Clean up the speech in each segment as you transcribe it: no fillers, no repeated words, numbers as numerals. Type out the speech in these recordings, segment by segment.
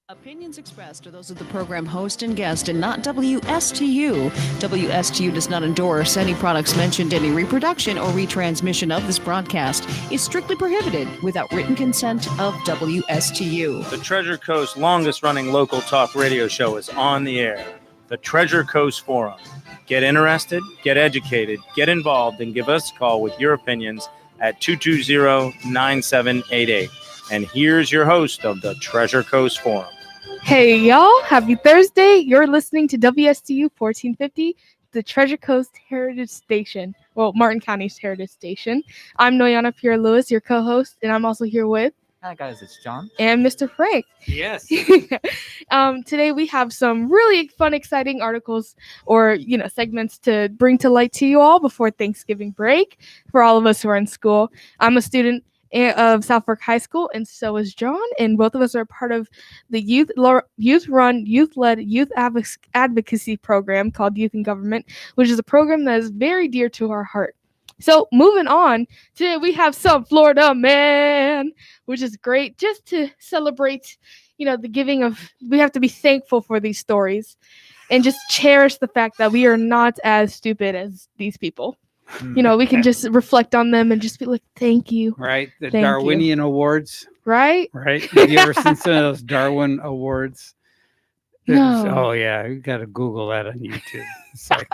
Opinions expressed are those of the program host and guest and not WSTU. WSTU does not endorse any products mentioned. Any reproduction or retransmission of this broadcast is strictly prohibited without written consent of WSTU. The Treasure Coast longest-running local talk radio show is on the air. The Treasure Coast Forum. Get interested, get educated, get involved, and give us a call with your opinions at 220-9788. And here's your host of the Treasure Coast Forum. Hey y'all, happy Thursday. You're listening to WSTU 1450, the Treasure Coast Heritage Station. Well, Martin County's Heritage Station. I'm Noyana Pierre-Lewis, your co-host, and I'm also here with... Hi guys, it's John. And Mr. Frank. Yes. Today we have some really fun, exciting articles or, segments to bring to light to you all before Thanksgiving break for all of us who are in school. I'm a student of South Fork High School, and so is John, and both of us are part of the youth-run, youth-led youth advocacy program called Youth in Government, which is a program that is very dear to our heart. So moving on, today we have some Florida man, which is great, just to celebrate, the giving of, we have to be thankful for these stories and just cherish the fact that we are not as stupid as these people. We can just reflect on them and just be like, thank you. Right. The Thank Darwinian Awards. Right? Right. Have you ever seen some of those Darwin Awards? No. Oh, yeah. You got to Google that on YouTube. It's like,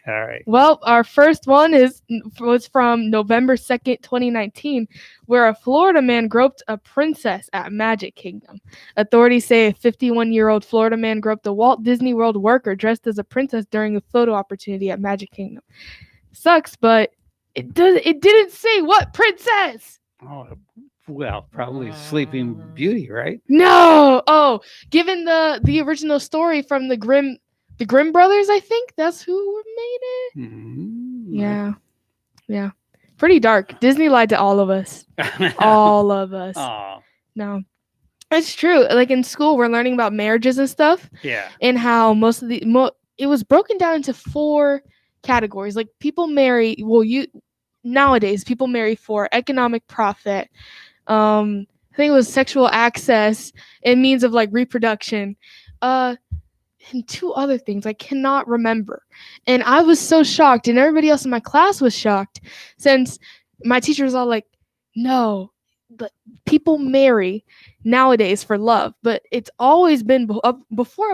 all right. Well, our first one was from November 2nd, 2019, where a Florida man groped a princess at Magic Kingdom. Authorities say a 51-year-old Florida man groped a Walt Disney World worker dressed as a princess during a photo opportunity at Magic Kingdom. Sucks, but it didn't say what princess. Oh, well, probably Sleeping Beauty, right? No. Oh, given the original story from the Grimm brothers, I think that's who made it. Mm-hmm. Yeah. Pretty dark. Disney lied to all of us. All of us. Oh. No. It's true. Like in school, we're learning about marriages and stuff. Yeah. And how most of it was broken down into 4 categories. Like people marry, nowadays people marry for economic profit. I think it was sexual access and means of like reproduction. And 2 other things I cannot remember. And I was so shocked, and everybody else in my class was shocked, since my teacher was all like, no, but people marry nowadays for love, but it's always been up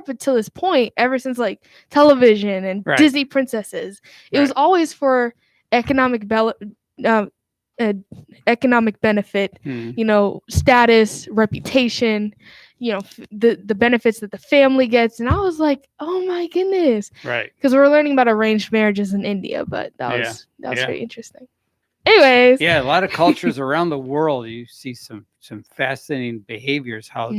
until this point, ever since like television and right. Disney princesses. It was always for economic benefit, status, reputation, the benefits that the family gets. And I was like, oh my goodness. Right. Because we're learning about arranged marriages in India, but that was very interesting. Anyways. Yeah, a lot of cultures around the world, you see some fascinating behaviors, how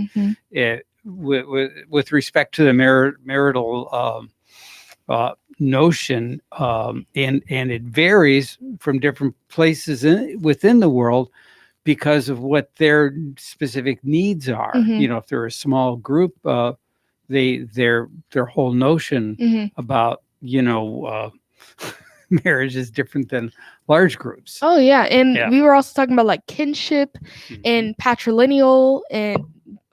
with respect to the marital notion, and it varies from different places within the world because of what their specific needs are. If they're a small group, their whole notion about marriage is different than large groups. Oh yeah, and we were also talking about like kinship and patrilineal and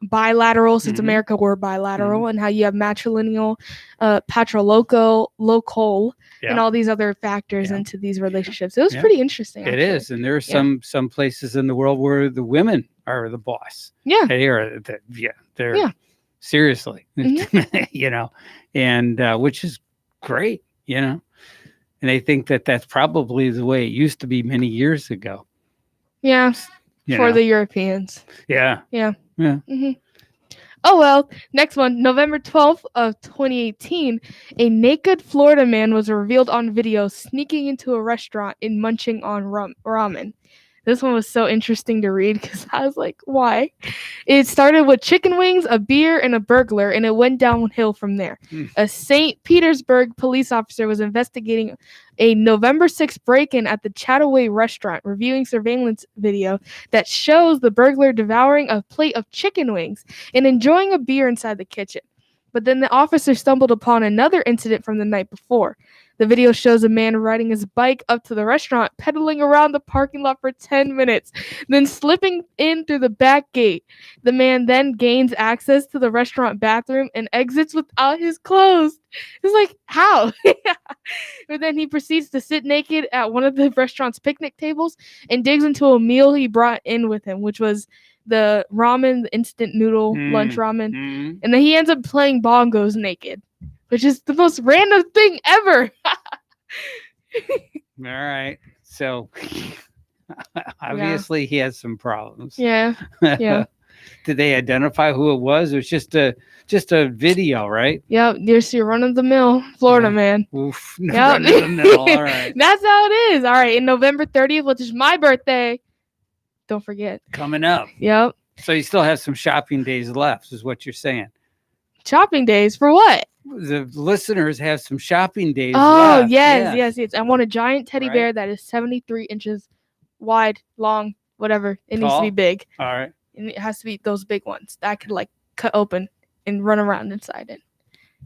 bilateral, since America were bilateral, and how you have matrilineal, patrilocal, local, and all these other factors into these relationships. It was pretty interesting. It is, and there are some places in the world where the women are the boss. Yeah, they are. They're seriously, and which is great, And I think that's probably the way it used to be many years ago. Yeah, for the Europeans. Yeah. Mm-hmm. Oh, well, next one. November 12th of 2018, a naked Florida man was revealed on video sneaking into a restaurant and munching on ramen. This one was so interesting to read because I was like, why? It started with chicken wings, a beer, and a burglar, and it went downhill from there. A St. Petersburg police officer was investigating a November 6th break-in at the Chataway restaurant, reviewing surveillance video that shows the burglar devouring a plate of chicken wings and enjoying a beer inside the kitchen. But then the officer stumbled upon another incident from the night before. The video shows a man riding his bike up to the restaurant, pedaling around the parking lot for 10 minutes, then slipping in through the back gate. The man then gains access to the restaurant bathroom and exits without his clothes. It's like, how? But then he proceeds to sit naked at one of the restaurant's picnic tables and digs into a meal he brought in with him, which was the ramen, the instant noodle lunch ramen. Mm. And then he ends up playing bongos naked, which is the most random thing ever. All right. So obviously he has some problems. Yeah. Yeah. Did they identify who it was? It was just a video, right? Yep. There's your run of the mill Florida man. Oof. Yep. Run of the mill. All right. That's how it is. All right. In November 30th, which is my birthday. Don't forget. Coming up. Yep. So you still have some shopping days left, is what you're saying. Shopping days for what? The listeners have some shopping days Oh, left. yes. I want a giant teddy Right. bear that is 73 inches wide, long, whatever. It needs to Tall? be big. All right. And it has to be those big ones that I could like cut open and run around inside it.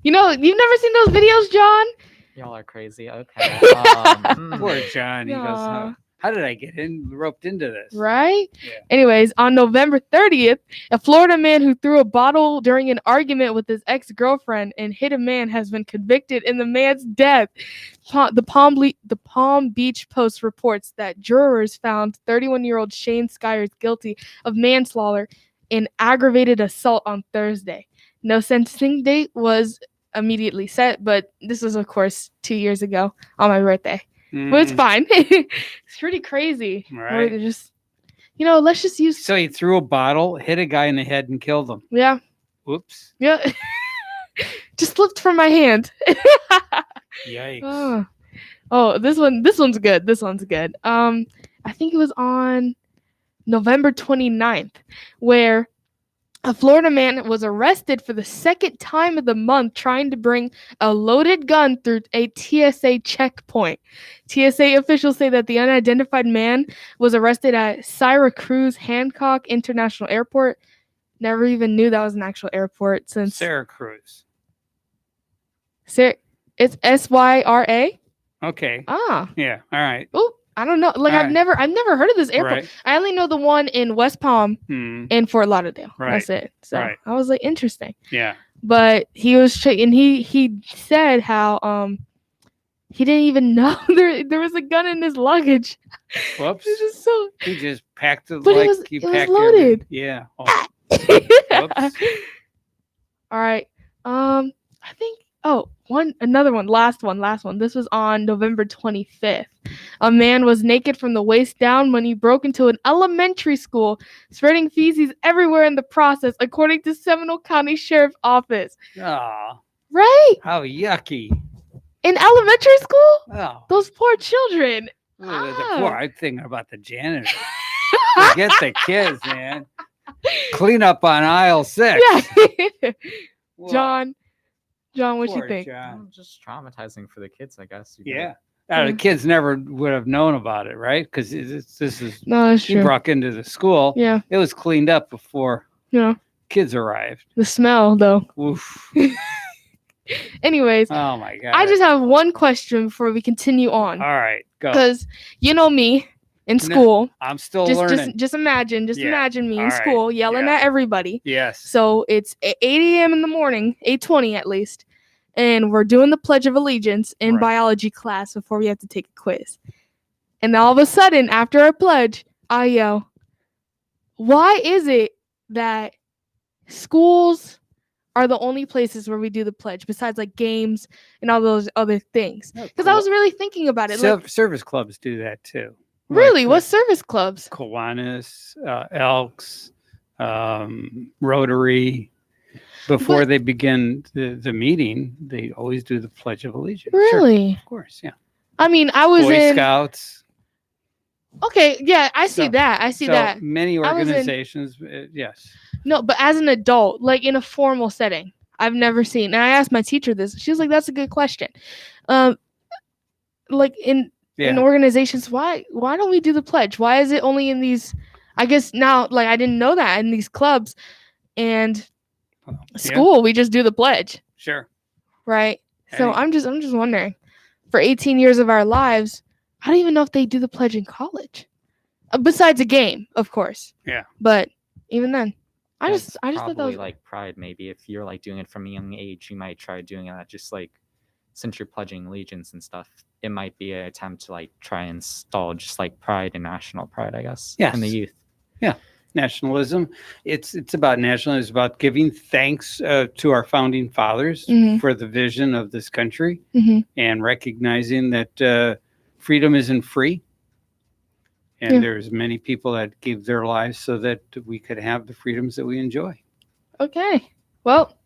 You know, you've never seen those videos, John? Y'all are crazy. Okay. Poor John. He goes, Aw. how did I get roped into this? Right? Yeah. Anyways, on November 30th, a Florida man who threw a bottle during an argument with his ex-girlfriend and hit a man has been convicted in the man's death. The Palm Beach Post reports that jurors found 31-year-old Shane Skyers guilty of manslaughter and aggravated assault on Thursday. No sentencing date was immediately set, but this was, of course, 2 years ago on my birthday. But it's fine. It's pretty crazy. Right. They're just, let's just use. So he threw a bottle, hit a guy in the head, and killed him. Yeah. Whoops. Yeah. Just slipped from my hand. Yikes. Oh, this one's good. This one's good. I think it was on November 29th, where a Florida man was arrested for the second time of the month trying to bring a loaded gun through a TSA checkpoint. TSA officials say that the unidentified man was arrested at Syracuse Hancock International Airport. Never even knew that was an actual airport since Syracuse. It's SYRA. Okay. Ah. Yeah. All right. Oh, I don't know. Like All I've right. never heard of this airport. Right. I only know the one in West Palm Hmm. and Fort Lauderdale. Right. That's it. So Right. I was like, interesting. Yeah. But he was and he said how he didn't even know there was a gun in his luggage. Whoops. It's just so. He just packed it But like it you was packed loaded. Yeah. Oh, All right. I think. Oh, another one. Last one. This was on November 25th. A man was naked from the waist down when he broke into an elementary school, spreading feces everywhere in the process, according to Seminole County Sheriff's Office. oh, Right? how yucky. In elementary school? Oh, Those poor children. I'm thinking about the janitor. Forget the kids, man. Clean up on aisle 6. Yeah. Whoa, John, what you poor think? John. Just traumatizing for the kids, I guess. You could- Yeah. The kids never would have known about it, right? Because this is No, that's he true. brought into the school. Yeah. It was cleaned up before kids arrived. The smell, though. Oof. Anyways, Oh my god. I just have one question before we continue on. All right, go. Because you know me in No, school. I'm still Just learning. imagine me in All right. school yelling Yeah. at everybody. Yes. So it's 8 a.m. in the morning, 8:20 at least, and we're doing the Pledge of Allegiance in Right. biology class before we have to take a quiz. And all of a sudden, after our pledge, I yell, "Why is it that schools are the only places where we do the pledge besides like games and all those other things?" Because I was really thinking about it. Like, Service clubs do that too. really, Like what service clubs? Kiwanis, Elks, Rotary. Before But- they begin the meeting, they always do the Pledge of Allegiance. Sure, Really? of course, yeah. I mean, I was Boy in. Scouts. Okay, yeah, I see So- that. I see so that. many I was in- organizations, yes. No, but as an adult, like in a formal setting, I've never seen. And I asked my teacher this. She was like, "That's a good question." Like in Yeah. organizations, why don't we do the pledge? Why is it only in these? I guess now, like I didn't know that in these clubs and Well, yeah, school, we just do the pledge, sure. right? So Any- I'm just wondering. for 18 years of our lives, I don't even know if they do the pledge in college. Besides a game, of course. Yeah. But even then, I It's just thought that probably was like pride. Maybe if you're like doing it from a young age, you might try doing that. Just like since you're pledging allegiance and stuff, it might be an attempt to like try and install just like pride and national pride, I guess, in the Yes. youth. Nationalism. It's about nationalism. It's about giving thanks to our founding fathers Mhm. for the vision of this country Mhm. and recognizing that freedom isn't free. And Yeah. there's many people that give their lives so that we could have the freedoms that we enjoy. Okay. Well,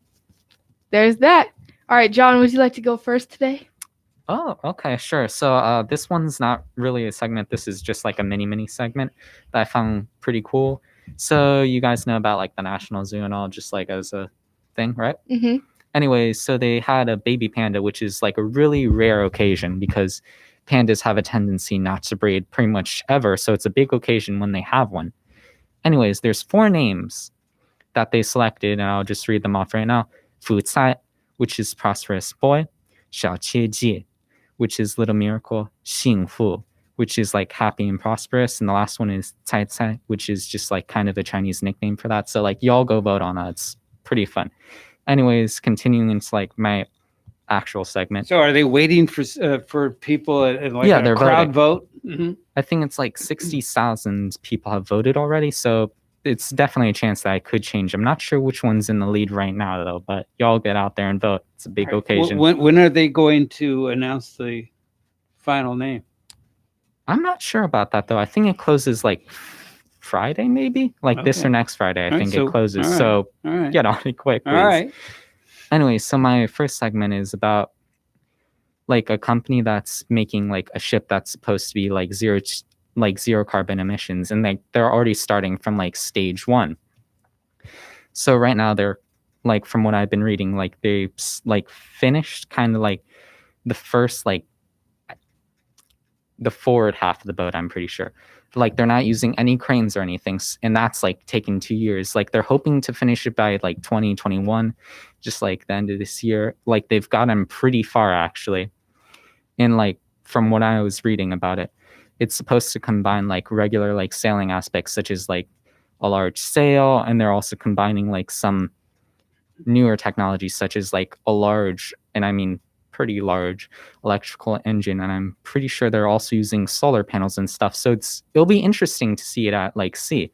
there's that. All right, John, would you like to go first today? Oh, okay, sure. So this one's not really a segment. This is just like a mini segment that I found pretty cool. So you guys know about like the National Zoo and all, just like as a thing, right? Mm-hmm. Anyways, so they had a baby panda, which is like a really rare occasion because pandas have a tendency not to breed pretty much ever. So it's a big occasion when they have one. Anyways, there's 4 names that they selected, and I'll just read them off right now. Fu Cai, which is prosperous boy. Xiao Qie Ji, which is little miracle. Xing Fu, which is like happy and prosperous. And the last one is Cai Cai, which is just like kind of a Chinese nickname for that. So like y'all go vote on that. It's pretty fun. Anyways, continuing into like my actual segment. So are they waiting for people at like Yeah, a they're crowd voting. vote? Mm-hmm. I think it's like 60,000 people have voted already. So it's definitely a chance that I could change. I'm not sure which one's in the lead right now, though, but y'all get out there and vote. It's a big occasion. When are they going to announce the final name? I'm not sure about that, though. I think it closes like Friday, maybe? Like this Okay. or next Friday, I All right, think so- it closes. all right. So All right. get on it quick, please. All right. Anyway, so my first segment is about like a company that's making like a ship that's supposed to be like zero carbon emissions, and like they're already starting from like stage 1. So right now they're like, from what I've been reading, like they like finished kind of like the first like the forward half of the boat, I'm pretty sure. Like they're not using any cranes or anything, and that's like taking 2 years. Like they're hoping to finish it by like 2021, just like the end of this year. Like they've gotten pretty far actually. And like from what I was reading about it, it's supposed to combine like regular like sailing aspects such as like a large sail, and they're also combining like some newer technologies such as like a large, and I mean pretty large, electrical engine, and I'm pretty sure they're also using solar panels and stuff. So it'll be interesting to see it at like sea.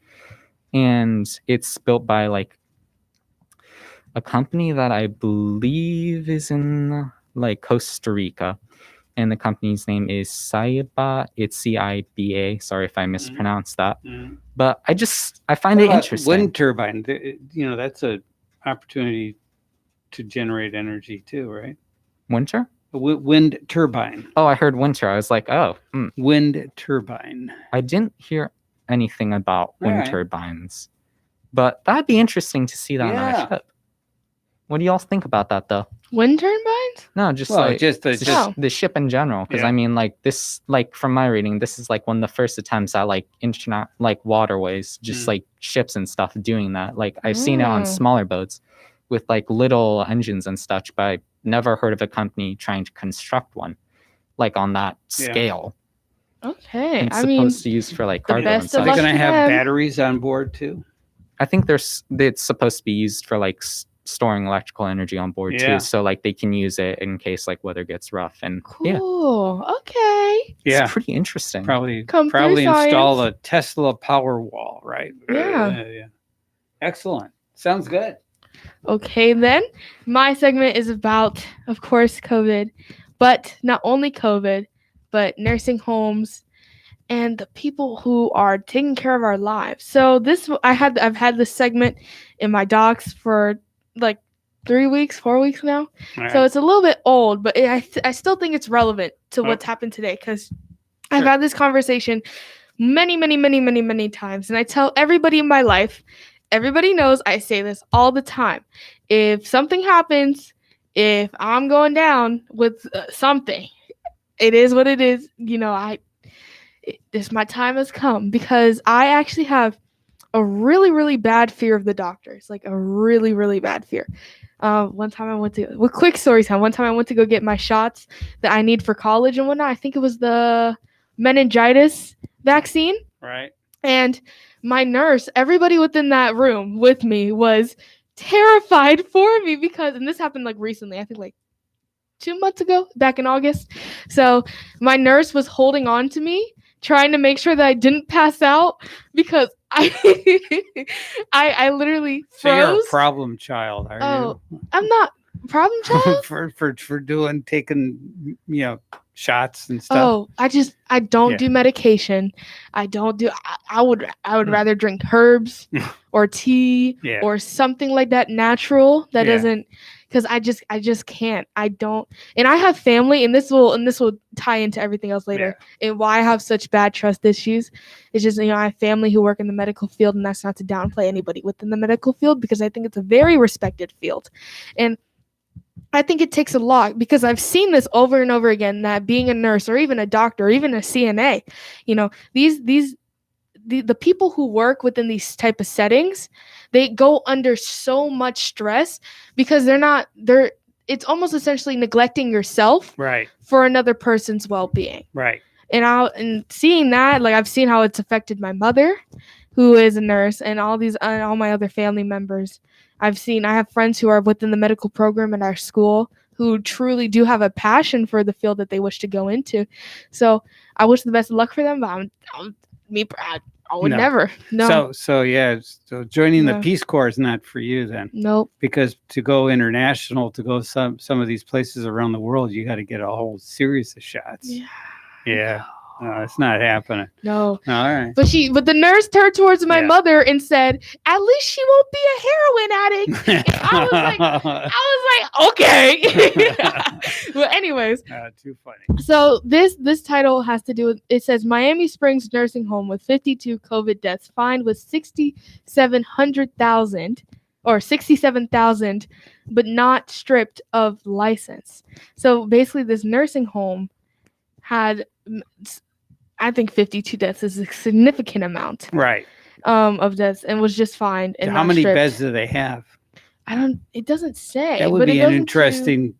And it's built by like a company that I believe is in like Costa Rica, and the company's name is Ciba. It's CIBA. Sorry if I mispronounced that, but I find it interesting. Wind turbine. That's a opportunity to generate energy too, right? Winter? Wind turbine. Oh, I heard winter. I was like, oh, Wind turbine. I didn't hear anything about wind Alright. turbines, but that'd be interesting to see that on Yeah. our ship. What do y'all think about that, though? Wind turbines? No, just Well, like just Oh. the ship in general, because Yeah. I mean, like this, like from my reading, this is like one of the first attempts at like internet, like waterways, just like ships and stuff doing that. Like I've seen it on Mm. smaller boats with like little engines and such, but I never heard of a company trying to construct one like on that Yeah. scale. Okay. It's I mean, supposed to use for like the cargo best and of such. They're luck going to to have them. batteries on board too. I think it's supposed to be used for like storing electrical energy on board Yeah. too, so like they can use it in case like weather gets rough. And yeah, cool. Okay. Yeah. it's pretty interesting. Probably Come through, install science. a Tesla power wall, right? Yeah. Yeah. Excellent. Sounds good. Okay, then. My segment is about, of course, COVID, but not only COVID, but nursing homes and the people who are taking care of our lives. So I've had this segment in my docs for like 3 weeks, 4 weeks now. All So right. it's a little bit old, but I still think it's relevant to what's happened today because I've Sure. had this conversation many times, and I tell everybody in my life, everybody knows I say this all the time. If something happens, if I'm going down with something, it is what it is. My time has come because I actually have a really bad fear of the doctors, like a really bad fear. One time I went to, well, quick story time. One time I went to go get my shots that I need for college and whatnot. I think it was the meningitis vaccine. Right. And my nurse, everybody within that room with me was terrified for me because, and this happened like recently, I think like 2 months ago, back in August. So my nurse was holding on to me, trying to make sure that I didn't pass out because I literally So you're a froze. problem child, are Oh, I'm not problem you? child. for taking shots and stuff. Oh, I don't Yeah. do medication. I don't do. I would rather drink herbs or tea Yeah. or something like that natural that Yeah. doesn't, because I just can't. I don't, and I have family, and this will tie into everything else later, and why I have such bad trust issues. It's just, I have family who work in the medical field, and that's not to downplay anybody within the medical field because I think it's a very respected field, and I think it takes a lot because I've seen this over and over again that being a nurse or even a doctor or even a CNA, the people who work within these type of settings, they go under so much stress because it's almost essentially neglecting yourself Right. for another person's well-being. Right. And seeing that, like I've seen how it's affected my mother, who is a nurse, and all my other family members. I have friends who are within the medical program at our school who truly do have a passion for the field that they wish to go into. So I wish the best of luck for them, but I would No. never. No. So joining No. the Peace Corps is not for you then, Nope. because to go international, to go some of these places around the world, you got to get a whole series of shots. Yeah. Yeah. No, it's not happening. No. All right. But the nurse turned towards my Yeah. mother and said, "At least she won't be a heroin addict." And I was like, okay. But anyways, Too funny. so this title has to do with, it says Miami Springs nursing home with 52 COVID deaths fined with 67,000, but not stripped of license. So basically, this nursing home had, I think 52 deaths is a significant amount Right. of deaths, and was just fined. And How not many stripped. beds do they have? It doesn't say. That would but it be goes an into- interesting,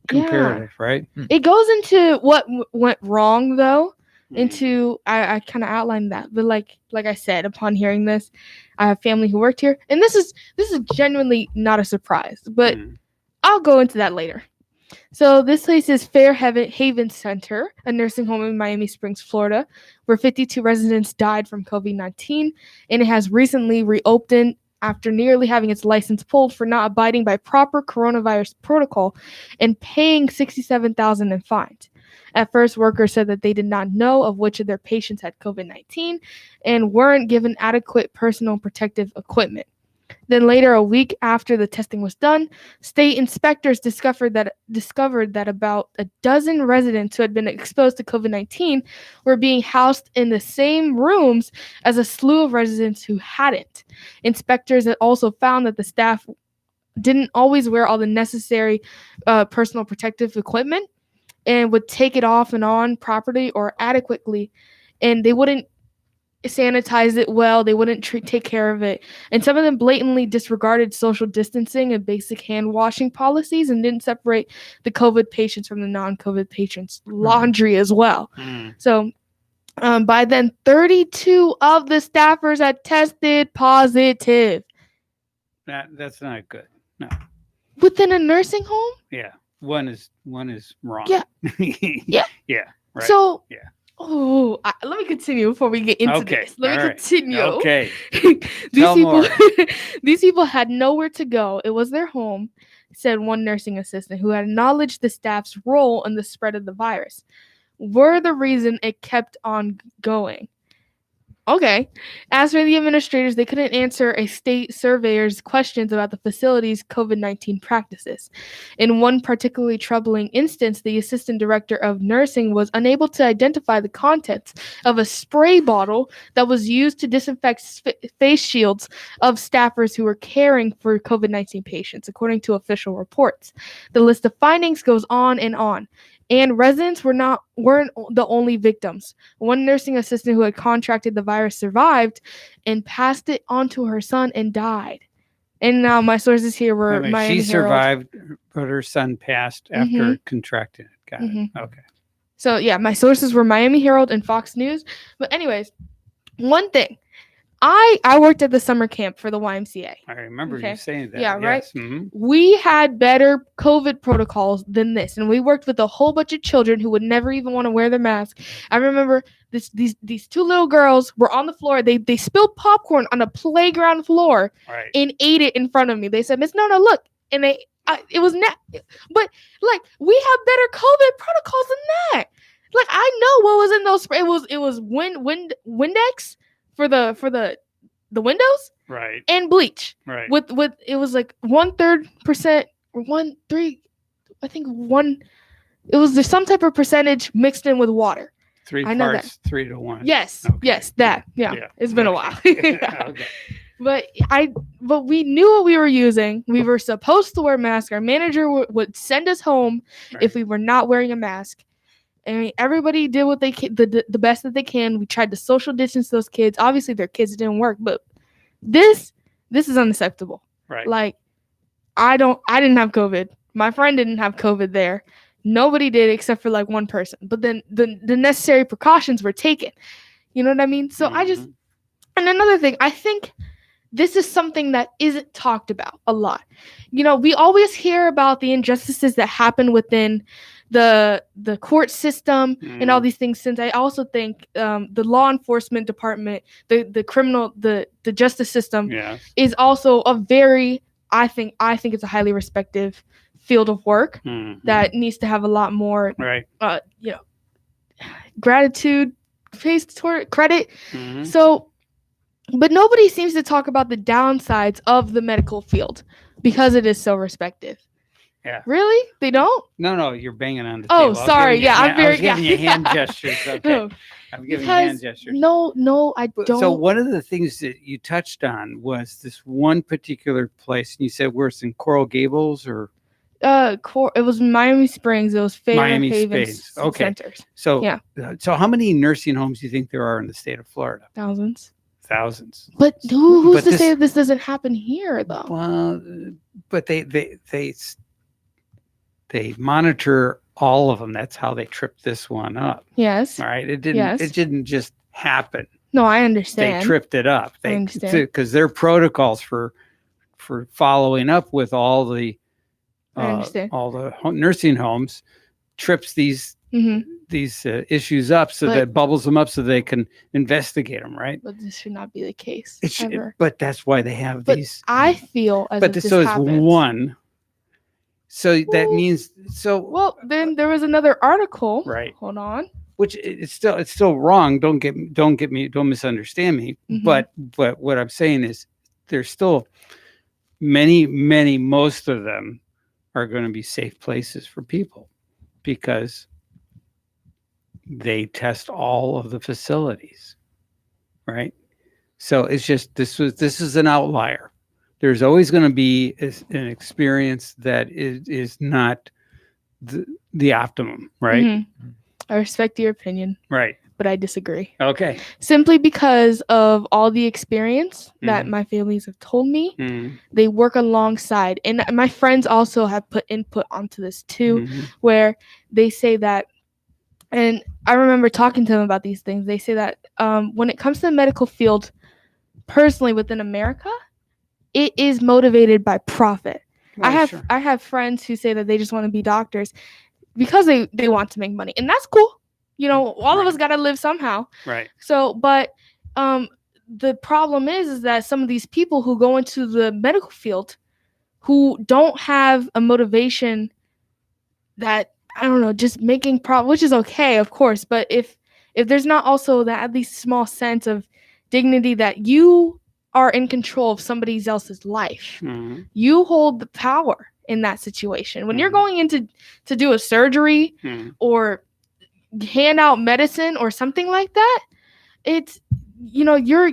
comparative, right? It goes into what went wrong though. Mm. Into I kind of outlined that, but like I said, upon hearing this, I have family who worked here, and this is genuinely not a surprise, but Mm. I'll go into that later. So this place is Fairhaven Center, a nursing home in Miami Springs, Florida, where 52 residents died from COVID-19, and it has recently reopened after nearly having its license pulled for not abiding by proper coronavirus protocol and paying $67,000 in fines. At first, workers said that they did not know of which of their patients had COVID-19 and weren't given adequate personal protective equipment. Then later, a week after the testing was done, state inspectors discovered that about a dozen residents who had been exposed to COVID-19 were being housed in the same rooms as a slew of residents who hadn't. Inspectors had also found that the staff didn't always wear all the necessary personal protective equipment and would take it off and on properly or adequately, and they wouldn't sanitize it well, they wouldn't take care of it, and some of them blatantly disregarded social distancing and basic hand washing policies and didn't separate the COVID patients from the non-COVID patients' laundry as well. Mm. So by then 32 of the staffers had tested positive That's not good. No. within a nursing home. Yeah. One is wrong. Yeah. Yeah. Yeah. Right. So Yeah. Let me continue before we get into Okay, this. Let me all right. continue. Okay. these Tell people, more. these people had nowhere to go. It was their home, said one nursing assistant who had acknowledged the staff's role in the spread of the virus. Were the reason it kept on going. Okay. As for the administrators, they couldn't answer a state surveyor's questions about the facility's COVID-19 practices. In one particularly troubling instance, the assistant director of nursing was unable to identify the contents of a spray bottle that was used to disinfect face shields of staffers who were caring for COVID-19 patients, according to official reports. The list of findings goes on, and residents weren't the only victims. One nursing assistant who had contracted the virus survived and passed it on to her son and died. And now my sources here I were mean, Miami she Herald. survived, but her son passed after contracting it. Got Mhm. it. Okay. So yeah, my sources were Miami Herald and Fox News. But anyways, one thing. I worked at the summer camp for the YMCA. I remember Okay. you saying that. Yeah, right? Yes. Mhm. We had better COVID protocols than this, and we worked with a whole bunch of children who would never even want to wear their mask. I remember these two little girls were on the floor. They spilled popcorn on a playground floor Right. and ate it in front of me. They said, "Miss Nona, look," and it was not. But like we have better COVID protocols than that. Like I know what was in those. It was Windex for the windows Right. and bleach Right. with it was like 1/3% or 1/3 I think one it was there's some type of percentage mixed in with water. Three I know parts, 3 to 1. Yes, Okay. yes, that. Yeah. Yeah. It's been a while. Yeah. Okay. But we knew what we were using. We were supposed to wear masks. Our manager would send us home if Right. we were not wearing a mask. I mean, everybody did what they the best that they can. We tried to social distance those kids. Obviously, their kids didn't work, but this is unacceptable. Right. Like, I didn't have COVID. My friend didn't have COVID there. Nobody did except for like one person. But then the necessary precautions were taken. You know what I mean? So Mhm. and another thing, I think this is something that isn't talked about a lot. You know, we always hear about the injustices that happen within the court system and all these things. Since I also think the law enforcement department, the justice system Yes. is also a very I think it's a highly respected field of work Mhm. that needs to have a lot more Right. gratitude faced toward credit. Mhm. So, but nobody seems to talk about the downsides of the medical field because it is so respected. Yeah. Really? They don't? No, you're banging on the Oh, table. I was sorry. giving you Yeah, I'm I was very giving you hand yeah. gestures. Okay. No, I'm giving you hand because gestures. no, I don't. So one of the things that you touched on was this one particular place, and you said where it's in Coral Gables or it was Miami Springs. It was Miami Haven Springs. Okay. Centers. so. Yeah. So how many nursing homes do you think there are in the state of Florida? Thousands. Thousands. But who's But to this- say that this doesn't happen here though? Well, but they monitor all of them. That's how they tripped this one up. Yes. All right. It didn't. Yes. It didn't just happen. No, I They understand. tripped it up. I understand. Because their protocols for following up with all the I understand. all the nursing homes trips these hmm issues up so But- that bubbles them up so they can investigate them. Right. But this should not be the case It should, ever. but that's why they have But these. I feel as But if this, this so it's happens. one. So that Well- means so. Well, then there was another article. Right. Hold on. Which it's still wrong. Don't misunderstand me. Mhm. But what I'm saying is there's still most of them are going to be safe places for people because they test all of the facilities, right? So it's just this is an outlier. There's always going to be an experience that is not the optimum, right? Mhm. I respect your opinion, Right. but I disagree. Okay. Simply because of all the experience that Mhm. my families have told me, Mhm. they work alongside. And my friends also have put input onto this too, Mhm. where they say that, and I remember talking to them about these things. They say that when it comes to the medical field, personally within America, it is motivated by profit. Well, sure. I have friends who say that they just want to be doctors because they want to make money, and that's cool. You know, all of us got to live somehow. Right. So, but the problem is that some of these people who go into the medical field who don't have a motivation that, I don't know, just making profit, which is okay, of course, but if there's not also that at least small sense of dignity that you are in control of somebody else's life, Mhm. you hold the power in that situation. When you're Mhm. going into to do a surgery Mhm. or hand out medicine or something like that, it's, you know, you're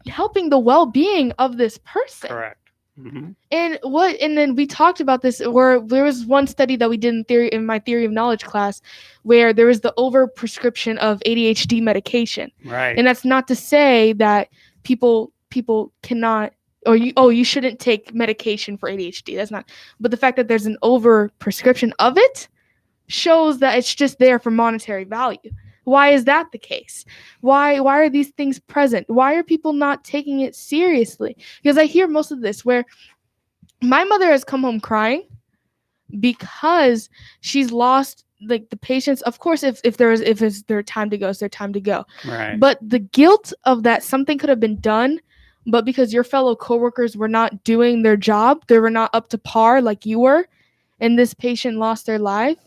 helping the well-being of this person. Correct. Mhm. And then we talked about this where there was one study that we did in my theory of knowledge class where there was the over prescription of ADHD medication. Right. And that's not to say that people cannot or you shouldn't take medication for ADHD. That's not. But the fact that there's an over prescription of it shows that it's just there for monetary value. Why is that the case? Why are these things present? Why are people not taking it seriously? Because I hear most of this where my mother has come home crying because she's lost like the patience. Of course, if it's their time to go, it's their time to go. Right. But the guilt of that something could have been done, but because your fellow coworkers were not doing their job, they were not up to par like you were, and this patient lost their life.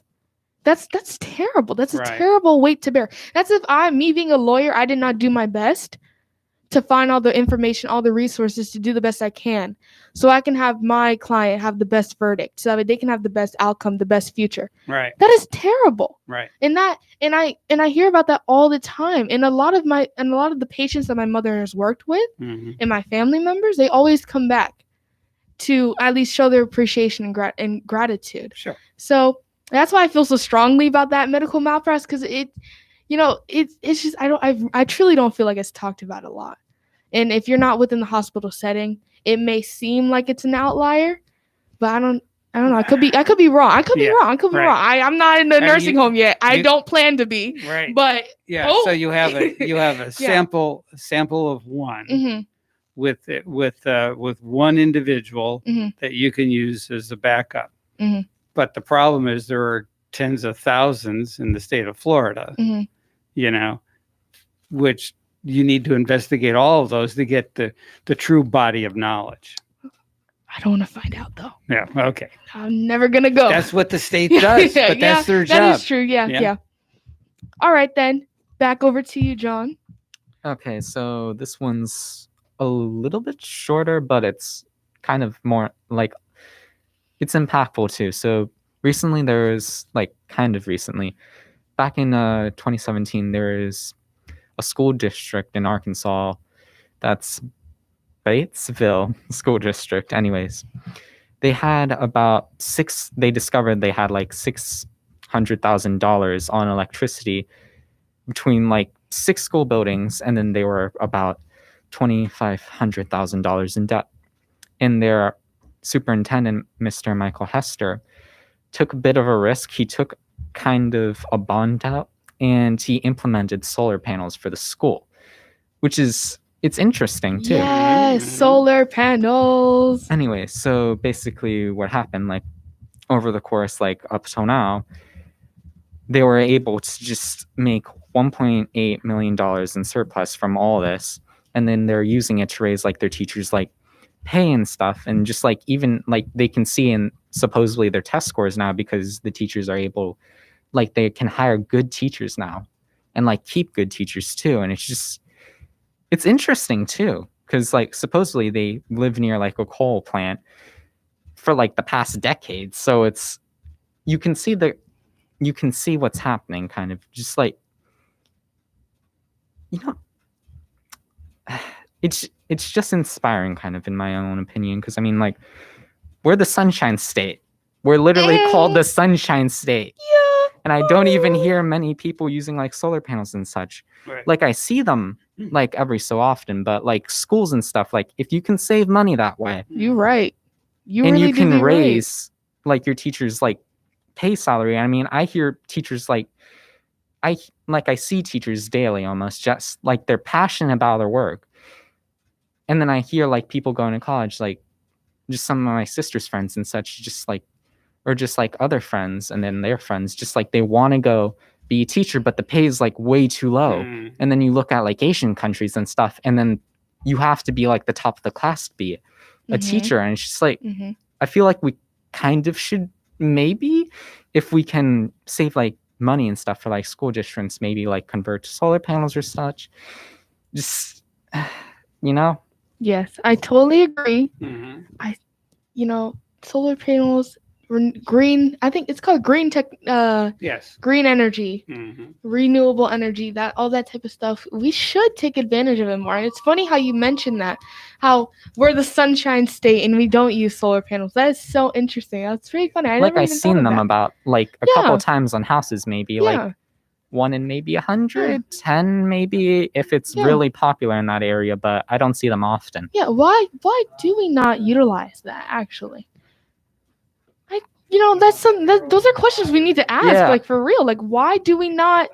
That's terrible. That's a Right. terrible weight to bear. That's if me being a lawyer, I did not do my best to find all the information, all the resources to do the best I can, so I can have my client have the best verdict, so that they can have the best outcome, the best future. Right. That is terrible. Right. And I hear about that all the time. And a lot of the patients that my mother has worked with Mm-hmm. and my family members, they always come back to at least show their appreciation and gratitude. Sure. So that's why I feel so strongly about that medical malpractice, because it's just I truly don't feel like it's talked about a lot. And if you're not within the hospital setting, it may seem like it's an outlier, but I don't know. I could be wrong. I could be Yeah, wrong. I could be right. wrong. I'm not in the mean, nursing home yet. I you- don't plan to be. Right. But Yeah. Oh. So you have a sample of one mhm, with one individual Mhm. that you can use as a backup. Mhm. But the problem is there are tens of thousands in the state of Florida, mhm. which you need to investigate all of those to get the true body of knowledge. I don't want to find out though. Yeah. Okay. I'm never gonna go. That's what the state does, but that's their job. That is true. Yeah, Yeah. yeah. All right then. Back over to you, John. Okay, so this one's a little bit shorter, but it's kind of more like it's impactful too. So recently, back in 2017, there is a school district in Arkansas that's Batesville School District. Anyways, they had they discovered they had like $600,000 on electricity between like 6 school buildings, and then they were about $2,500,000 in debt. And their superintendent, Mr. Michael Hester, took a bit of a risk. He took kind of a bond out, and he implemented solar panels for the school, which is it's interesting too. Yes, solar panels. Anyway, so basically what happened, like over the course, like up till now, they were able to just make $1.8 million in surplus from all this. And then they're using it to raise like their teachers' like pay and stuff. And just like even like they can see in supposedly their test scores now, because the teachers are able, like they can hire good teachers now and like keep good teachers too. And it's interesting too, because like supposedly they live near like a coal plant for like the past decades. So you can see what's happening, kind of just like, it's just inspiring, kind of, in my own opinion, because I mean, like, we're the Sunshine State. We're literally called the Sunshine State. Yeah. And I don't even hear many people using like solar panels and such. Right. Like I see them like every so often, but like schools and stuff, like if you can save money that way, You're right. You and really you do can be right. raise like your teachers like pay salary. I mean, I hear teachers I see teachers daily almost, just like they're passionate about their work. And then I hear like people going to college, like just some of my sister's friends and such, just like, or just like other friends and then their friends, just like they want to go be a teacher, but the pay is like way too low. And then you look at like Asian countries and stuff, and then you have to be like the top of the class to be a teacher. And it's just like, I feel like we kind of should, maybe if we can save like money and stuff for like school districts, maybe like convert to solar panels or such. Just, Yes, I totally agree. Mhm. Solar panels, green. I think it's called green tech. Yes. Green energy, Mhm. renewable energy, that all that type of stuff. We should take advantage of it more. And it's funny how you mentioned that, how we're the Sunshine State and we don't use solar panels. That is so interesting. That's pretty funny. I've seen them about like a couple times on houses, maybe like 1 in maybe 100, 10 maybe if it's Yeah. really popular in that area, but I don't see them often. Yeah, why do we not utilize that actually? That's those are questions we need to ask, Yeah. like for real. Like, why do we not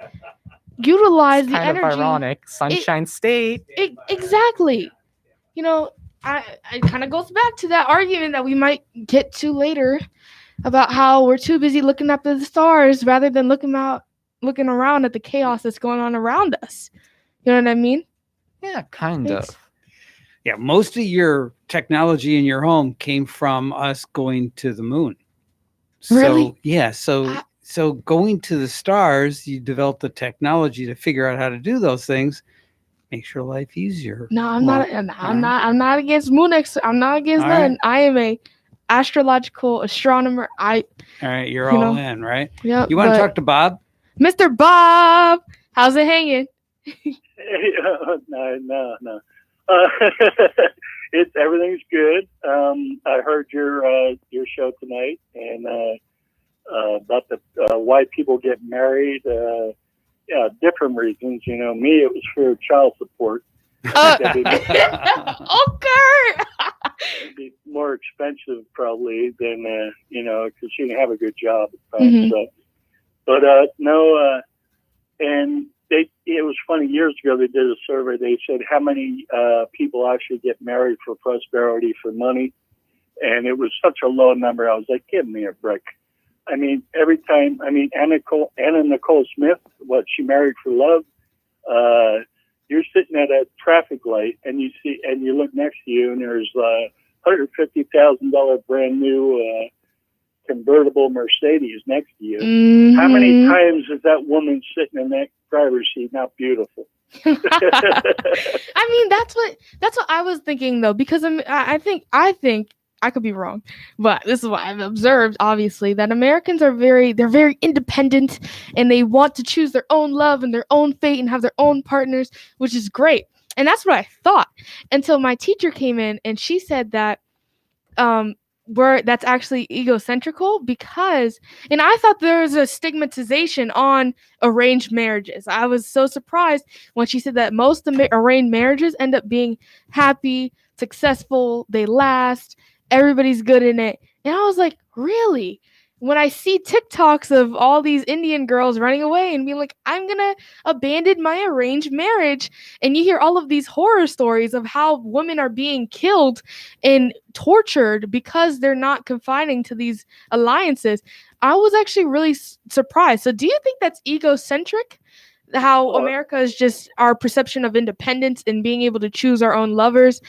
utilize It's the kind energy? of ironic. Sunshine State. Exactly. It kind of goes back to that argument that we might get to later about how we're too busy looking up at the stars rather than looking around at the chaos that's going on around us. You know what I mean? Yeah, kind It's- of. Yeah, most of your technology in your home came from us going to the moon. Really? So, yeah, so going to the stars, you develop the technology to figure out how to do those things. Makes your life easier. No, I'm Well, not. I'm not against I'm not against All that. right. I am a astrological astronomer. All right, you're You all know, in, right? Yeah. You want to talk to Bob? Mr. Bob? How's it hanging? No. It's everything's good. I heard your show tonight and about the why people get married. Yeah, different reasons. Me, it was for child support. Okay. It'd be more expensive probably than because she didn't have a good job at the time. Mhm. So, but no, and it was funny. Years ago, they did a survey. They said how many people actually get married for prosperity, for money, and it was such a low number. I was like, give me a break. I mean, every time. I mean, Anna Nicole Smith, she married for love. You're sitting at a traffic light, and you look next to you, and there's $150,000 brand new convertible Mercedes next to you. How many times is that woman sitting in that driver's seat not beautiful? I mean, that's what I was thinking though, because I think I could be wrong, but this is what I've observed. Obviously, that Americans are very independent, and they want to choose their own love and their own fate and have their own partners, which is great. And that's what I thought until my teacher came in and she said that that's actually egocentrical and I thought there was a stigmatization on arranged marriages. I was so surprised when she said that most arranged marriages end up being happy, successful, they last, everybody's good in it. And I was like, really? When I see TikToks of all these Indian girls running away and being like, I'm gonna abandon my arranged marriage, and you hear all of these horror stories of how women are being killed and tortured because they're not confining to these alliances, I was actually really surprised. So do you think that's egocentric? How America is just our perception of independence and being able to choose our own lovers?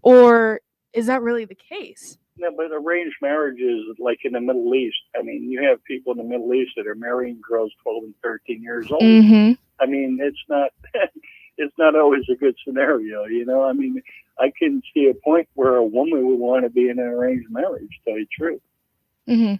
Or is that really the case? No, but arranged marriages, like in the Middle East, I mean, you have people in the Middle East that are marrying girls 12 and 13 years old. Mm-hmm. I mean, it's not always a good scenario, I mean, I can see a point where a woman would want to be in an arranged marriage, to tell you the truth. Mm-hmm.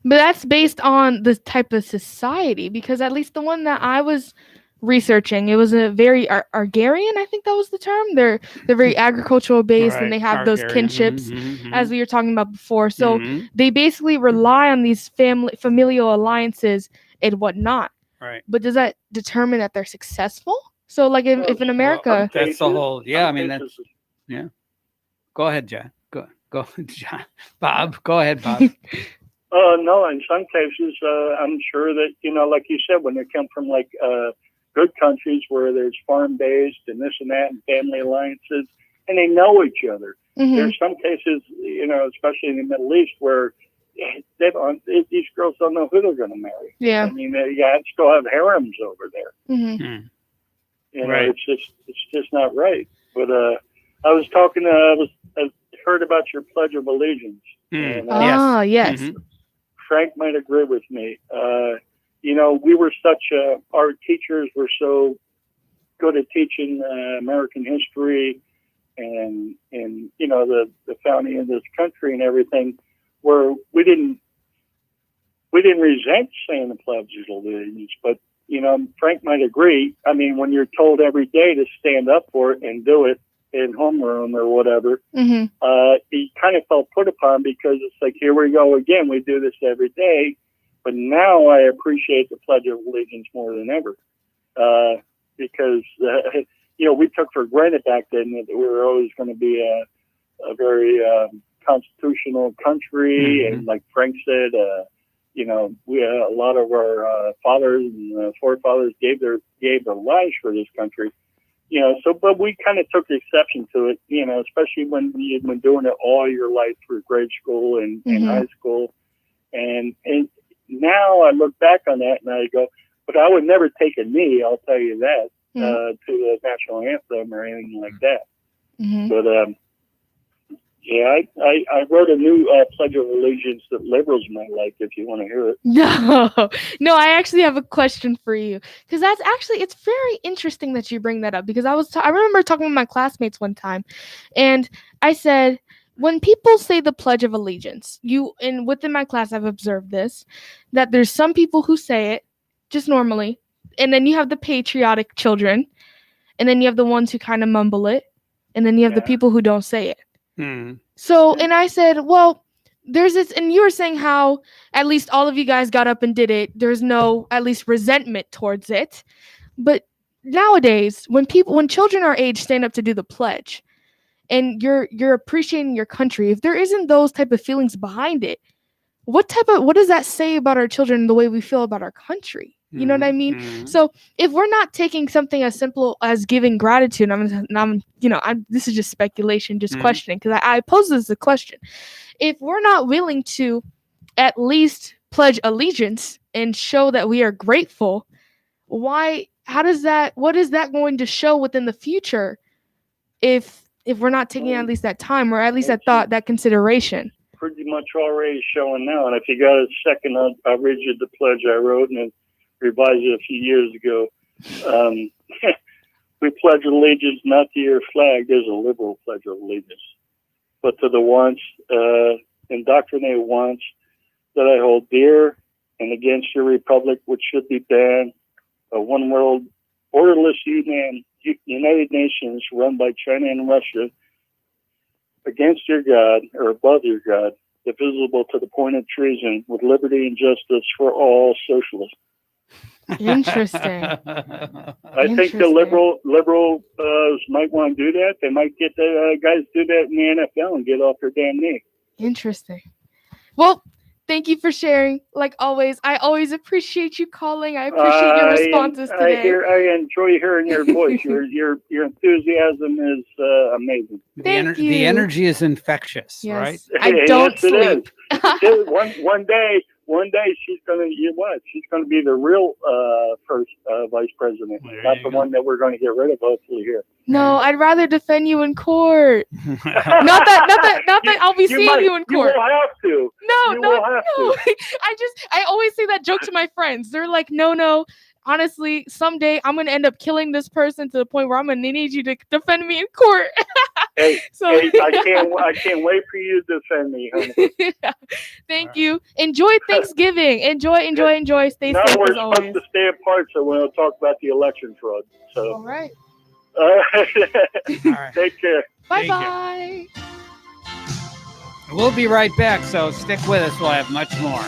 But that's based on the type of society, because at least the one that I was researching, it was a very agrarian, I think that was the term. They're very agricultural based, Right, and they have those agrarian. kinships, Mhm, as we were talking about before. So mhm. they basically rely on these familial alliances and whatnot. Right. But does that determine that they're successful? So like if in America, That's the whole. Yeah, I mean Cases- that's. Yeah. Go ahead, John. Go, John. Bob. Go ahead, Bob. No, in some cases, I'm sure that, like you said, when they come from like good countries where there's farm-based and this and that and family alliances, and they know each other. Mhm. There's some cases, especially in the Middle East, where these girls don't know who they're going to marry. yeah, I mean, they still have harems over there. mm-hmm. Right. It's just not right. But I was talking. I heard about your Pledge of Allegiance. And, Yes. Mhm. Frank might agree with me. We were our teachers were so good at teaching American history and the founding of this country and everything, where we didn't resent saying the Pledge of Allegiance, but Frank might agree. I mean, when you're told every day to stand up for it and do it in homeroom or whatever, Mm-hmm. he kind of felt put upon, because it's like, here we go again. We do this every day, But now I appreciate the Pledge of Allegiance more than ever, because we took for granted back then that we were always going to be a very constitutional country, and like Frank said, we a lot of our fathers and forefathers gave their lives for this country. But we kind of took exception to it, especially when you've been doing it all your life through grade school and high school. And now I look back on that and I go, but I would never take a knee, I'll tell you that, to the national anthem or anything like that. But, I wrote a new Pledge of Allegiance that liberals might like if you want to hear it. No, I actually have a question for you, because it's very interesting that you bring that up, because I remember talking with my classmates one time, and I said, when people say the Pledge of Allegiance, within my class, I've observed this, that there's some people who say it just normally, and then you have the patriotic children, and then you have the ones who kind of mumble it, and then you have the people who don't say it. So, and I said, well, there's this, and you were saying how at least all of you guys got up and did it. There's no, at least, resentment towards it. But nowadays, when children our age stand up to do the pledge, and you're appreciating your country, if there isn't those type of feelings behind it, what does that say about our children, the way we feel about our country? You know what I mean? So if we're not taking something as simple as giving gratitude, this is just speculation, just questioning, because I pose this as a question. If we're not willing to at least pledge allegiance and show that we are grateful, what is that going to show within the future if we're not taking at least that time, or at least that thought, that consideration? Pretty much already showing now. And if you got a second, I'll read you the pledge I wrote and revised it a few years ago. We pledge allegiance not to your flag. There's a liberal pledge of allegiance, but to the wants, indoctrinated wants that I hold dear, and against your republic, which should be banned, a one world, orderless United Nations run by China and Russia, against your God, or above your God, divisible to the point of treason, with liberty and justice for all socialists. Interesting. I think the liberals might want to do that. They might get the guys do that in the NFL and get off their damn knee. Interesting. Well, thank you for sharing. Like always, I always appreciate you calling. I appreciate your responses today. I enjoy hearing your voice. Your enthusiasm is amazing. The energy is infectious, right? I don't sleep. One day she's gonna. She's gonna be the real first vice president, not the one that we're going to get rid of. Hopefully here. No, I'd rather defend you in court. not that I'll be seeing you in court. You will have to. No. I always say that joke to my friends. They're like, no. Honestly, someday I'm gonna end up killing this person to the point where I'm gonna need you to defend me in court. Hey, I can't wait for you to defend me, honey. Thank you. Enjoy Thanksgiving. Enjoy. Stay safe we're as always. supposed to stay apart, so we'll talk about the election fraud. So. All right. All right. Take care. Bye. We'll be right back, so stick with us. We'll have much more.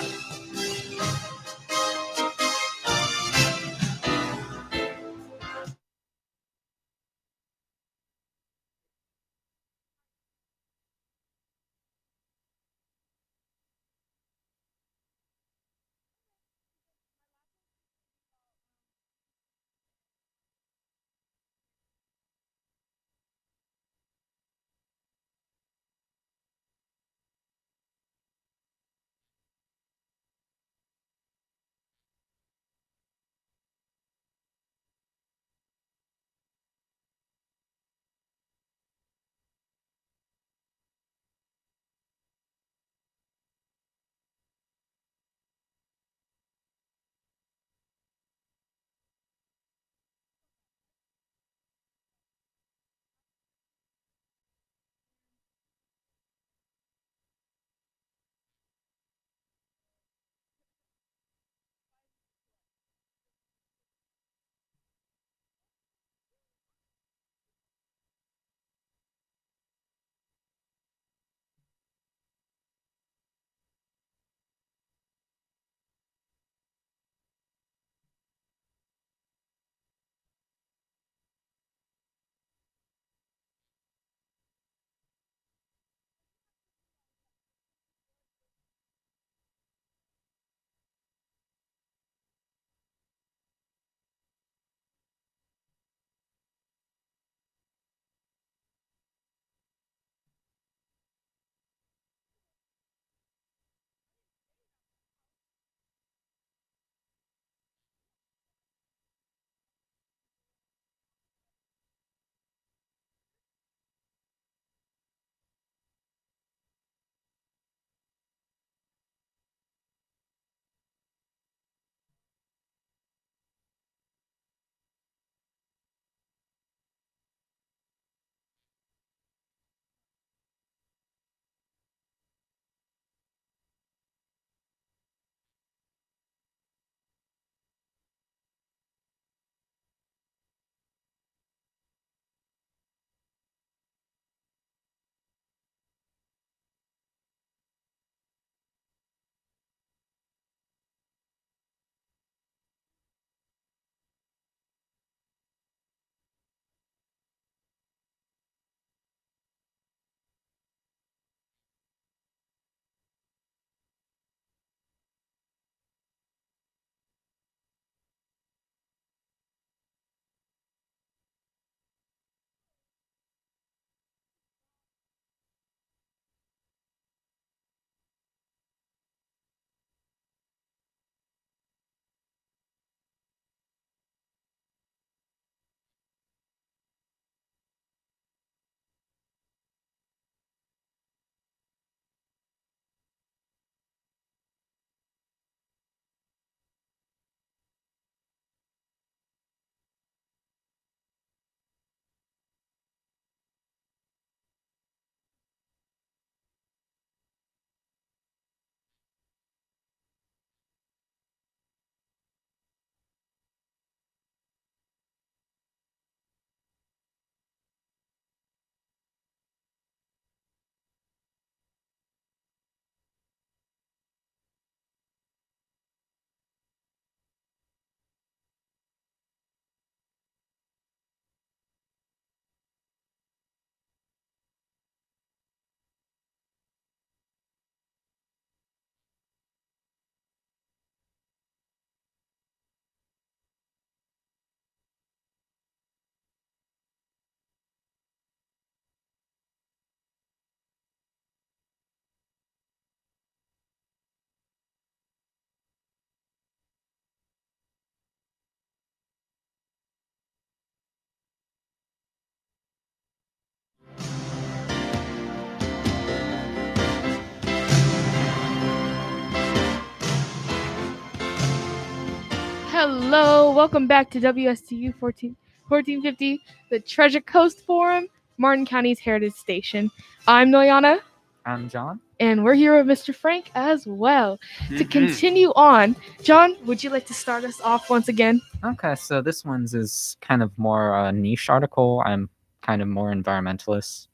Hello, welcome back to WSTU 1450, the Treasure Coast Forum, Martin County's Heritage Station. I'm Noyana, I'm John. and we're here with Mr. Frank as well. To Mhm. continue on, John, would you like to start us off once again? Okay, so this one's is kind of more a niche article. I'm kind of more environmentalist.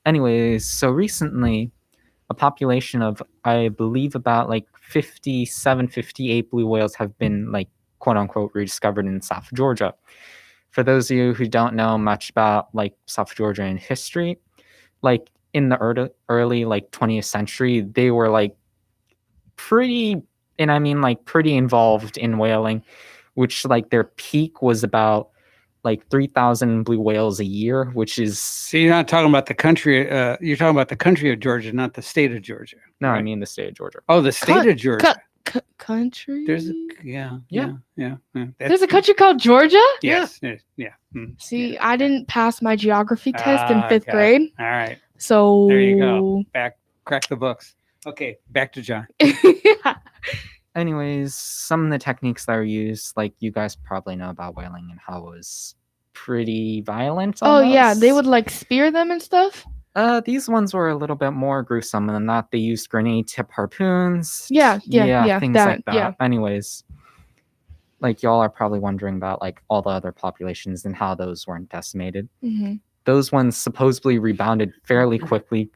Anyways, so recently, a population of, I believe, about like 57, 58 blue whales have been like quote unquote rediscovered in South Georgia. For those of you who don't know much about like South Georgia in history, like in the early like 20th century, they were like pretty, and I mean like pretty involved in whaling, which like their peak was about like 3,000 blue whales a year, which is So you're not talking about the country. You're talking about the country of Georgia, not the state of Georgia. no, I right? mean the state of Georgia. Oh, the state of Georgia. Country? There's a yeah. There's That's- a country called Georgia? Yes. Yeah. Mm. See, I didn't pass my geography test in Ah, 5th got it. grade. All right. So There you go. Crack the books. Okay, back to John. Anyways, some of the techniques that are used, like you guys probably know about whaling and how it was pretty violent. Oh yeah, they almost. would like spear them and stuff. These ones were a little bit more gruesome than that. They used grenade tip harpoons. Yeah, things that, like that. yeah. Anyways, like y'all are probably wondering about like all the other populations and how those weren't decimated. Hmm. Those ones supposedly rebounded fairly quickly,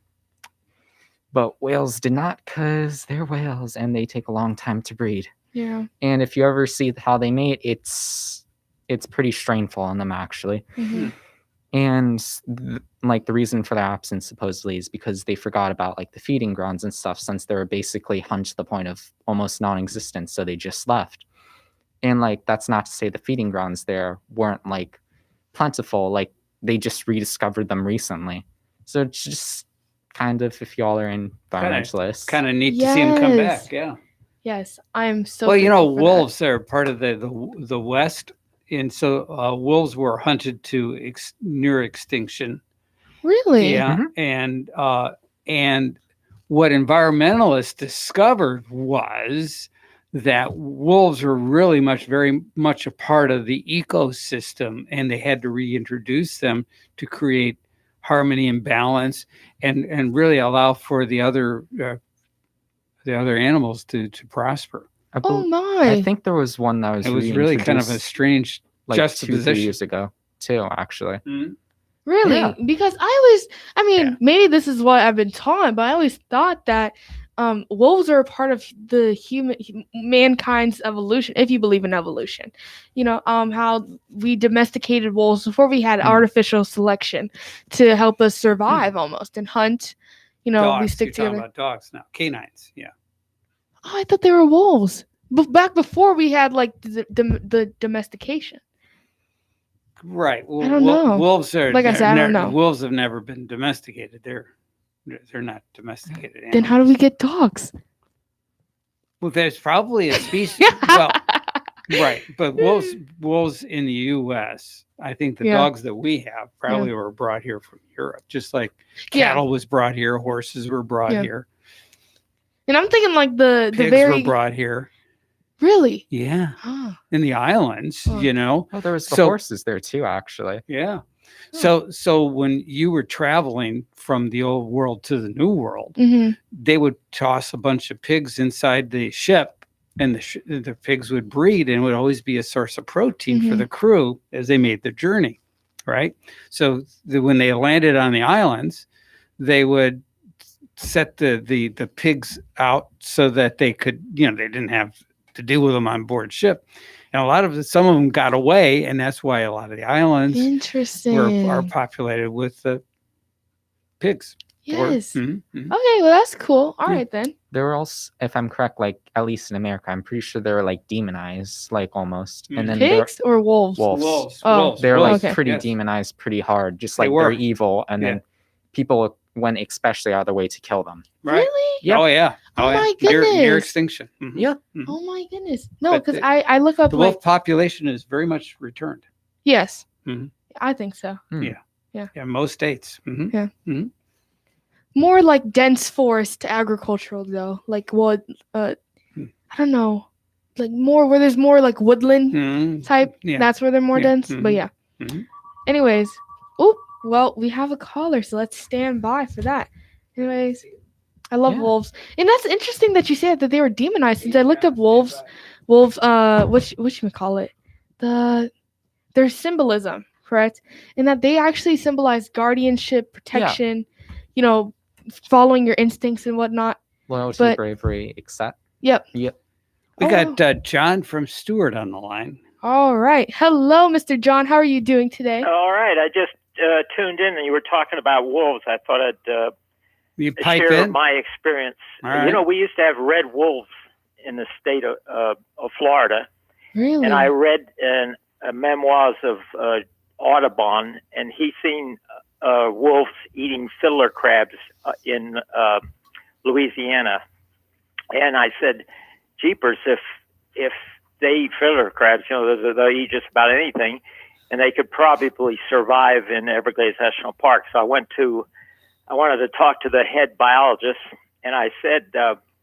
but whales did not, because they're whales and they take a long time to breed. Yeah. And if you ever see how they mate, it's pretty strainful on them actually. Hmm. And like the reason for the absence supposedly is because they forgot about like the feeding grounds and stuff, since they were basically hunched to the point of almost non-existent, so they just left. And like that's not to say the feeding grounds there weren't like plentiful, like they just rediscovered them recently. So it's just kind of, if y'all are environmentalists, Kind of neat to see him come Yes. back. Yeah. Yes, I am so. Well, you know, grateful for that. wolves are part of the West, and so wolves were hunted to near extinction. Really? Yeah, and what environmentalists discovered was that wolves were really very much a part of the ecosystem, and they had to reintroduce them to create harmony and balance, and really allow for the other animals to prosper. Oh my! I think there was one that was It was really kind of a reintroduced, strange like 2-3 juxtaposition. years ago too, actually. Really? Yeah. Because I mean, Yeah. maybe this is what I've been taught, but I always thought that wolves are a part of the mankind's evolution, if you believe in evolution. You know, how we domesticated wolves before we had artificial selection to help us survive almost and hunt. You know, Dogs. we stick You're talking together. about dogs now. Canines. Yeah. Oh, I thought they were wolves. Back before we had like the domestication. Right. Well, I don't know. Wolves are Like I said, I don't know. Wolves have never been domesticated. They're not domesticated animals. Then how do we get dogs? Well, there's probably a species. Well, right, but wolves in the U.S. I think the Yeah. dogs that we have probably were brought here from Europe, just like Yeah. cattle was brought here, horses were brought Yeah. here, And I'm thinking like the pigs very were brought here. really. Yeah, Ah. in the islands, Oh. you know. Oh, there was the So- horses there too, actually. Yeah. Oh. So when you were traveling from the old world to the new world, Hmm. they would toss a bunch of pigs inside the ship, and the pigs would breed, and it would always be a source of protein for Mhm. the crew as they made the journey, right? So when they landed on the islands, they would set the pigs out so that they could, they didn't have to deal with them on board ship. And some of them got away, and that's why a lot of the islands Interesting. are populated with the pigs. Yes. Mhm, mhm. Okay, well that's cool. All Yeah. right then. There were also, if I'm correct, like at least in America, I'm pretty sure they were like demonized, like almost. And then they're- Pigs or wolves? wolves. Oh, They're like okay. pretty yes. demonized, pretty hard, just They like were. they're evil, and Yeah. then people went especially out of their way to kill them. Right. Really? Yeah. Oh yeah. Oh, yeah. my Near goodness. extinction. Mhm. Yeah. Mhm. Oh my goodness. No, But because the- I look up The like wolf population is very much returned. yes. Mhm. I think so. Yeah, most states. Mhm. More like dense forest to agricultural though. Like what? I don't know. like more where there's more like woodland Mhm. type. Yeah. That's where they're more Yeah. dense. But Mhm. yeah. Mhm. Anyways, oh well, we have a caller, so let's stand by for that. Anyways, I love Yeah. wolves, and that's interesting that you said that they were demonized. Since I looked up wolves, what you call it, their symbolism, correct, and that they actually symbolize guardianship, protection, you know, following your instincts and whatnot. Loyalty, But- bravery, etc. Yep. Yep. We Oh, got John from Stewart on the line. All right. Hello, Mr. John. How are you doing today? All right. I just tuned in and you were talking about wolves. I thought I'd You pipe share in. my experience. All right. You know, we used to have red wolves in the state of Florida. Really? And I read memoirs of Audubon, and he seen wolves eating fiddler crabs in Louisiana. And I said, jeepers, if they eat fiddler crabs, you know, they'll eat just about anything, and they could probably survive in Everglades National Park. So I wanted to talk to the head biologist, and I said,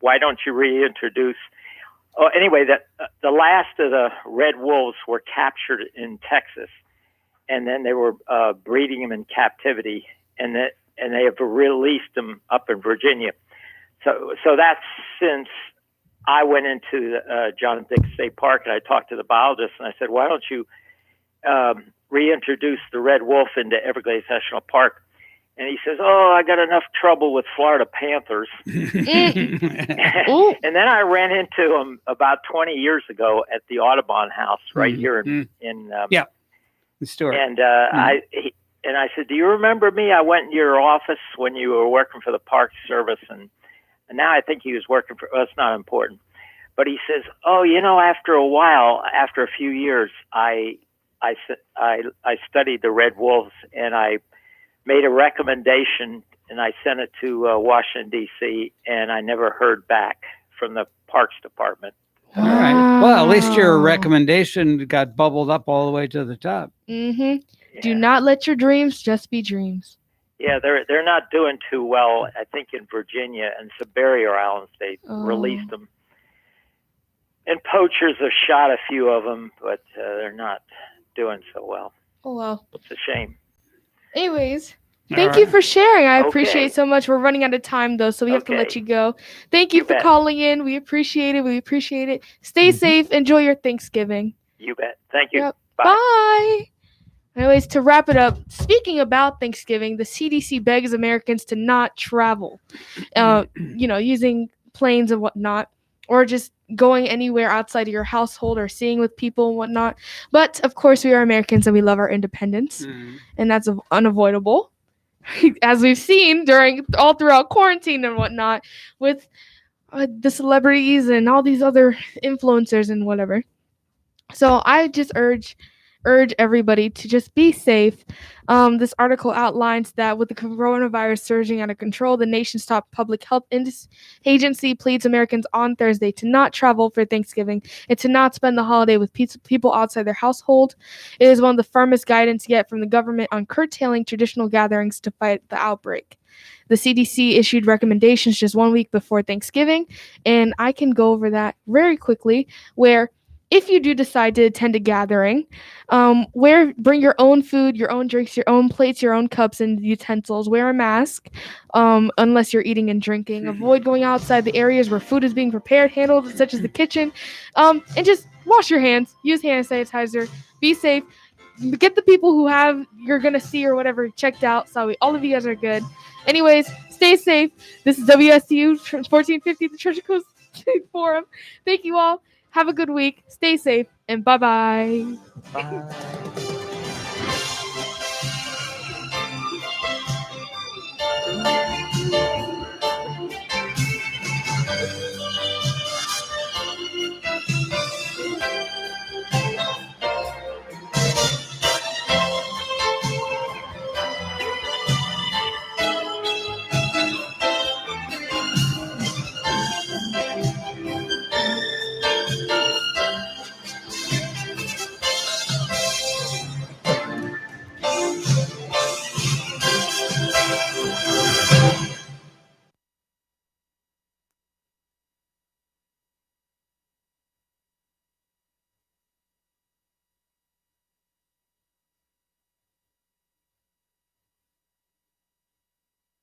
why don't you reintroduce? Oh, anyway, the last of the red wolves were captured in Texas, and then they were breeding them in captivity, and they have released them up in Virginia. So that's since I went into John Dick State Park, and I talked to the biologist, and I said, why don't you reintroduce the red wolf into Everglades National Park? And he says, oh, I got enough trouble with Florida panthers. Ooh. And then I ran into him about 20 years ago at the Audubon House right here in Yeah. Stewart. and I said, do you remember me? I went into your office when you were working for the Park Service, and now I think he was working for, well, it's not important. But he says, oh, you know, after a while, after a few years, I studied the red wolves, and I made a recommendation, and I sent it to Washington, D.C., and I never heard back from the Parks Department. All right. Well, at least your Wow. recommendation got bubbled up all the way to the top. Mm-hmm. Do Yeah. not let your dreams just be dreams. Yeah, they're not doing too well. I think in Virginia and some barrier islands they Oh. released them, and poachers have shot a few of them, but they're not doing so well. Oh well. It's a shame. Anyways, All thank you right. for sharing. I Okay. appreciate it so much. We're running out of time though, so we have to let Okay. you go. Thank you You for bet. calling in. We appreciate it. We appreciate it. Stay Mhm. safe. Enjoy your Thanksgiving. You bet. Thank you. Yep. Bye. Bye. Anyways, to wrap it up, speaking about Thanksgiving, the CDC begs Americans to not travel, using planes and whatnot, or just going anywhere outside of your household or seeing with people and whatnot. But of course, we are Americans and we love our independence, and that's unavoidable, as we've seen all throughout quarantine and whatnot, with the celebrities and all these other influencers and whatever. So I just urge everybody to just be safe. This article outlines that with the coronavirus surging out of control, the nation's top public health agency pleads Americans on Thursday to not travel for Thanksgiving and to not spend the holiday with people outside their household. It is one of the firmest guidance yet from the government on curtailing traditional gatherings to fight the outbreak. The CDC issued recommendations just 1 week before Thanksgiving, and I can go over that very quickly, where if you do decide to attend a gathering, bring your own food, your own drinks, your own plates, your own cups and utensils. Wear a mask unless you're eating and drinking. Avoid going outside the areas where food is being prepared, handled, such as the kitchen. And just wash your hands. Use hand sanitizer. Be safe. Get the people who you're going to see or whatever checked out. So all of you guys are good. Anyways, stay safe. This is WSTU 1450, the Treasure Coast Forum. Thank you all. Have a good week. Stay safe, and bye-bye. Bye.